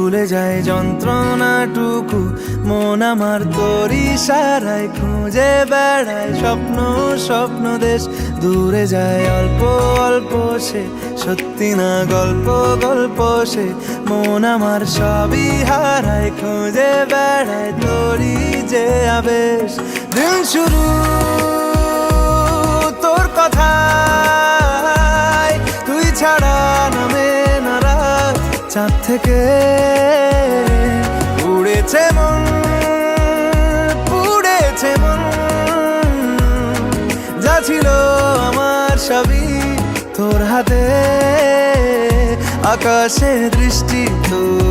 ভুলে যায় যন্ত্রণাটুকু, মন আমার তোর ইশারায় খুঁজে বেড়ায় স্বপ্ন স্বপ্ন দেশ। দূরে যায় অল্প অল্প সে, সত্যি না গল্প গল্প সে, মন আমার সবই হারায় খুঁজে বেড়ায় তোরই যে আবেশ। দিন শুরু তোর কথায়, তুই ছাড়া নামে না রাত, চাঁদ থেকে উড়েছে মন, পুড়েছে মন, যা ছিল আমার সবই তোর হাতে, আকাশে দৃষ্টি তোর